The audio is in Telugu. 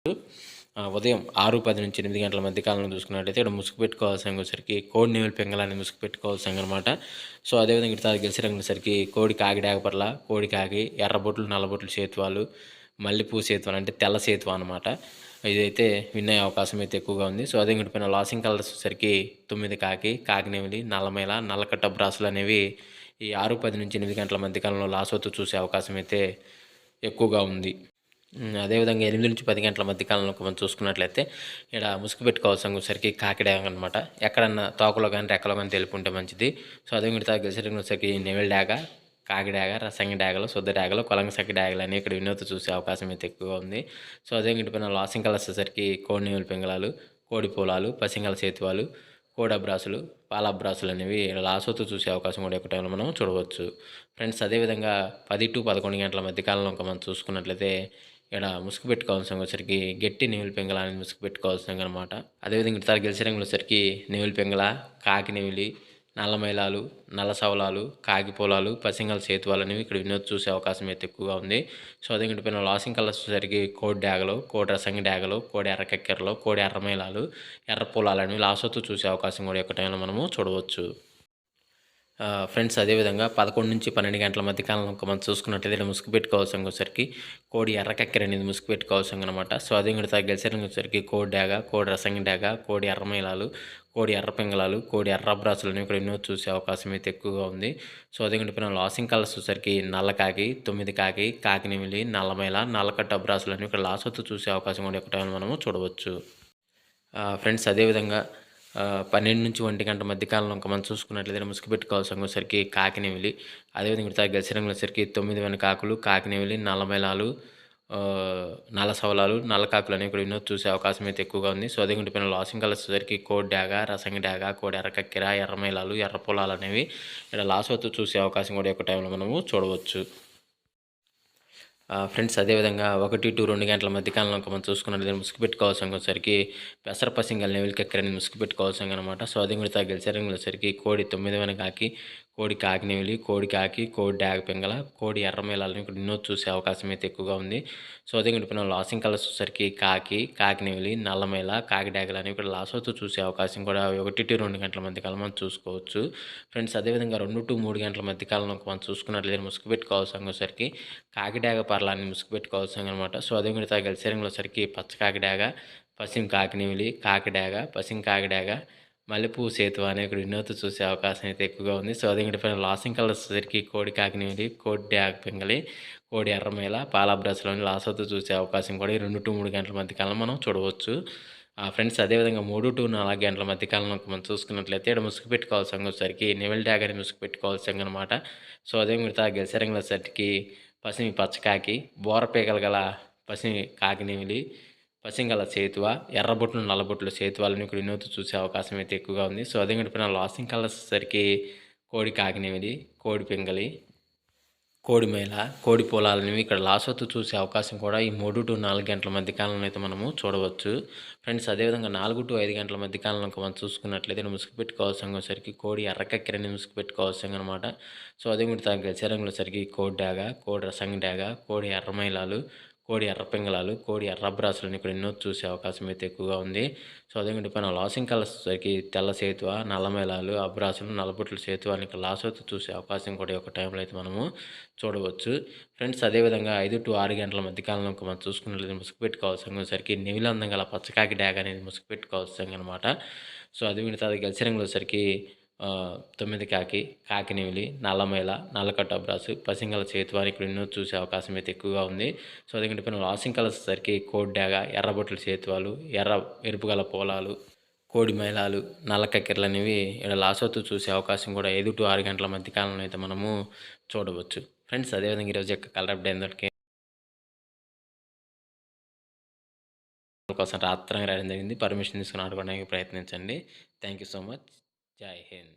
ఉదయం 6:10 నుంచి 8 గంటల మధ్య కాలంలో చూసుకున్నట్టయితే ఇక్కడ ముసుగు పెట్టుకోవాల్సిన వచ్చేసరికి కోడి నెమలి పింగళాన్ని ముసుగు పెట్టుకోవాల్సిన అనమాట. సో అదేవిధంగా ఇక్కడ గెలిచి రంగుసరికి కోడి కాకి డేగపర్ల, కోడి కాకి, ఎర్రబొట్లు, నల్లబొట్లు సేతువాలు, మల్లెపూ సేతువాలు అంటే తెల్ల సేతువ అనమాట. ఇదైతే విన్ అయ్యే అవకాశం అయితే ఎక్కువగా ఉంది. సో అదే పైన లాసింగ్ కలర్స్ వచ్చేసరికి 9 కాకి, కాకినెమిలి, నల్లమేల, నల్లకట్ట బ్రాసులు అనేవి ఈ 6:10 నుంచి 8 గంటల మధ్య కాలంలో లాస్ అవుతూ చూసే అవకాశం అయితే ఎక్కువగా ఉంది. అదేవిధంగా 8 నుంచి 10 గంటల మధ్య కాలంలో మనం చూసుకున్నట్లయితే ఇక్కడ ముసుగు పెట్టుకోవాల్సిన వచ్చేసరికి కాకిడాగ అనమాట. ఎక్కడన్నా తోకలో కానీ రెక్కలో కానీ తెలుపుంటే మంచిది. సో అదే మిగతా గెలిచేటప్పుడు వచ్చేసరికి నెమిలి డాగ, కాకి డాగ, రసంగి డాగలు, శుద్ధ డాగలు, కొలంగసకి డాగలు అనేవి ఇక్కడ వినోద్ చూసే అవకాశం అయితే ఎక్కువగా ఉంది. సో అదే పైన లాసింగ్ కలర్స్ వచ్చేసరికి కోడి నెమిలి పింగళాలు, కోడి పూలాలు, పసింగల సేతువాలు, కోడబ్రాసులు, పాలబ్రాసులు అనేవి లాసోతో చూసే అవకాశం కూడా ఎక్కువ టైంలో మనం చూడవచ్చు. ఫ్రెండ్స్ అదేవిధంగా 10 to 11 గంటల మధ్య కాలంలో మనం చూసుకున్నట్లయితే ఇక్కడ ముసుగు పెట్టుకోవాల్సిన వచ్చరికి గట్టి నెమిలి పింగళ అనేది ముసుగు పెట్టుకోవాల్సిన అనమాట. అదేవిధంగా ఇతర గెలిచే రంగులు వచ్చరికి నెమిలి పింగళ, కాకి నెమిలి, నల్ల మైలాలు, నల్ల సవలాలు, కాకి పొలాలు, పసింగల సేతువాలు అనేవి ఇక్కడ వినోద్ చూసే అవకాశం అయితే ఎక్కువగా ఉంది. సో అదే పైన లాసింగ్ కలర్స్ వచ్చేసరికి కోడి డాగలు, కోడి రసంగి డాగలు, కోడి ఎర్రకెక్కెరలు, కోడి ఎర్రమైలాలు, ఎర్ర పొలాలు అనేవి లాసోతో చూసే అవకాశం కూడా ఎక్కువ టైంలో మనము చూడవచ్చు. ఫ్రెండ్స్ అదేవిధంగా 11 నుంచి 12 గంటల మధ్య కాలంలో మనం చూసుకున్నట్లయితే ముసుగు పెట్టుకోవాల్సిన వచ్చరికి కోడి ఎర్రకక్కెర అనేది ముసుగు పెట్టుకోవాల్సిన అనమాట. సో అదే కూడా గెలిచేరంగా వచ్చరికి కోడి డాగ, కోడి రసంగి డాగ, కోడి ఎర్రమైలాలు, కోడి ఎర్ర పింగళాలు, కోడి ఎర్రబ్రాసులు అనేవి ఇక్కడ ఎన్నో చూసే అవకాశం అయితే ఎక్కువగా ఉంది. సో అదే పైన లాసింగ్ కలర్స్ వచ్చరికి నల్ల కాకి, 9 కాకి, కాకినెమిలి, నల్లమైల, నల్లకట్ట అబ్రాసులు అనేవి ఇక్కడ లాసొత్తు చూసే అవకాశం కూడా ఎక్కువ మనము చూడవచ్చు. ఫ్రెండ్స్ అదేవిధంగా 12 నుంచి 1 గంట మధ్య కాలంలో మనం చూసుకున్నట్లయితే ముసుగు పెట్టుకోవాల్సిన వచ్చరికి కాకినెమిలి, అదేవిధంగా ఇక్కడ గెలిచరంగులు వచ్చరికి 9 వెన కాకులు, కాకినెమిలి, నల్లమైలాలు, నల్ల సవలాలు, నల్ల కాకులు అనేవి ఇక్కడ ఎన్నో చూసే అవకాశం అయితే ఎక్కువగా ఉంది. సో అదే పైన లాసింగ్ కలర్స్ వచ్చరికి కోడి డాగ, రసంగి డాగ, కోడి ఎర్రకక్కెర, ఎర్రమైలాలు, ఎర్ర పొలాలు అనేవి ఇక్కడ లాస్ అవుతూ చూసే అవకాశం కూడా ఎక్కువ టైంలో మనము చూడవచ్చు. ఫ్రెండ్స్ అదేవిధంగా 1 to 2 గంటల మధ్య కాలంలో మనం చూసుకున్నట్లయితే ముసుగు పెట్టుకోవాల్సిన వచ్చరికి పెసర పసింగల్ నెవిలి కక్కెరని ముసుగు పెట్టుకోవాల్సిన అనమాట. సో అది కూడా గెలిచేసరికి కోడి 9 వెన కాకి, కోడి కాకినెమిలి, కోడి కాకి, కోడి డాగ పింగళ, కోడి ఎర్రమైలాలను ఇక్కడ ఎన్నో చూసే అవకాశం అయితే ఎక్కువగా ఉంది. సో అదే పైన లాసింగ్ కలర్స్ వచ్చరికి కాకి, కాకినెమిలి, నల్లమైల, కాకి డాగలు అనేవి ఇక్కడ లాస్ అవుతూ చూసే అవకాశం కూడా 1 to 2 గంటల మధ్య కాలం మనం చూసుకోవచ్చు. ఫ్రెండ్స్ అదేవిధంగా 2 to 3 గంటల మధ్య కాలంలో మనం చూసుకున్నట్లయితే ముసుగు పెట్టుకోవాల్సిన వచ్చరికి కాకి డాగ పర్లాన్ని ముసుగు పెట్టుకోవాల్సిన అనమాట. సో అదే కూడా గెలిచేరంగులో వచ్చరికి పచ్చ కాకి డాగ, పసిం కాకినెమిలి, కాకి డాగ, పసిం కాకి డాగ, మల్లెపూ సేతువ అనే ఇక్కడ వినోద్ చూసే అవకాశం అయితే ఎక్కువగా ఉంది. సో అదే పైన లాసింగ్ కలర్స్ వచ్చేసరికి కోడి కాకినెమిలి, కోడి డాగ పింగళి, కోడి ఎర్రమైల, పాలబ్రస్లోని లాస్ అవుతూ చూసే అవకాశం కూడా ఈ 2 to 3 గంటల మధ్య కాలం మనం చూడవచ్చు. ఫ్రెండ్స్ అదేవిధంగా 3 to 4 గంటల మధ్య కాలంలో మనం చూసుకున్నట్లయితే ఇక్కడ ముసుగు పెట్టుకోవాల్సిన వచ్చరికి నెమిలి డాగ అని ముసుగు పెట్టుకోవాల్సిన అనమాట. సో అదే మిగతా గెలిచేరంగుల వచ్చరికి పసిమి పచ్చకాకి, బోరపీకలు గల పసిమి కాకినెమిలి, పసింగల సేతువ, ఎర్రబొట్లు, నల్లబొట్లు సేతువాలను ఇక్కడ వినోద్ చూసే అవకాశం అయితే ఎక్కువగా ఉంది. సో అదే పైన లాసింగ్ కలర్స్ వచ్చేసరికి కోడి కాకినెమిలి, కోడి పింగళి, కోడి మేళ, కోడి పొలాలనేవి ఇక్కడ లాస్ అవుతూ చూసే అవకాశం కూడా ఈ 3 to 4 గంటల మధ్య కాలంలో అయితే మనము చూడవచ్చు. ఫ్రెండ్స్ అదేవిధంగా 4 to 5 గంటల మధ్య కాలంలో మనం చూసుకున్నట్లయితే ముసుగు పెట్టుకోవాల్సిన సరికి కోడి ఎర్రకక్కెరని ముసుగు పెట్టుకోవాల్సిన అనమాట. సో అదే మీరు గెలిచేరంగులో సరికి కోడి డాగ, కోడి రసంగి డాగ, కోడి ఎర్రమైలాలు, కోడి ఎర్ర పింగళాలు, కోడి ఎర్రబ్రాసులను ఇక్కడ ఎన్నో చూసే అవకాశం అయితే ఎక్కువగా ఉంది. సో అదే పైన లాసింగ్ కలర్స్ సరికి తెల్ల సేతువ, నల్లమైలాలు, అబ్రాసులు, నల్లబొట్లు సేతువ అని ఇక్కడ లాస్ అవుతూ చూసే అవకాశం కూడా ఒక టైంలో అయితే మనము చూడవచ్చు. ఫ్రెండ్స్ అదేవిధంగా 5 to 6 గంటల మధ్య కాలంలో మనం చూసుకున్నట్లయితే ముసుగు పెట్టుకోవాల్సిన సరికి నెమిలి అందం గల పచ్చకాకి డాగ అనేది ముసుగు పెట్టుకోవాల్సిన అనమాట. సో అది మిగతా గెలిచేరంగులో సరికి 9 కాకి, కాకినెమిలి, నల్లమైల, నల్లకట్ట అబ్రాసు, పసింగల సేతువాని ఇక్కడ ఎన్నో చూసే అవకాశం అయితే ఎక్కువగా ఉంది. సో అది పైన లాసింగ్ కలర్స్ సరికి కోడి డాగ, ఎర్రబొట్ల సేతువాలు, ఎరుపు గల పొలాలు, కోడి మైలాలు, నల్ల కక్కెరలు అనేవి ఇక్కడ లాస్ అవుతూ చూసే అవకాశం కూడా 5 to 6 గంటల మధ్య కాలంలో అయితే మనము చూడవచ్చు. ఫ్రెండ్స్ అదేవిధంగా ఈరోజు యొక్క కలర్ అప్డేట్ అందరికీ కోసం రాత్రంగా రాయడం జరిగింది. పర్మిషన్ తీసుకుని ఆడుకోవడానికి ప్రయత్నించండి. Thank you so much. జై హింద్.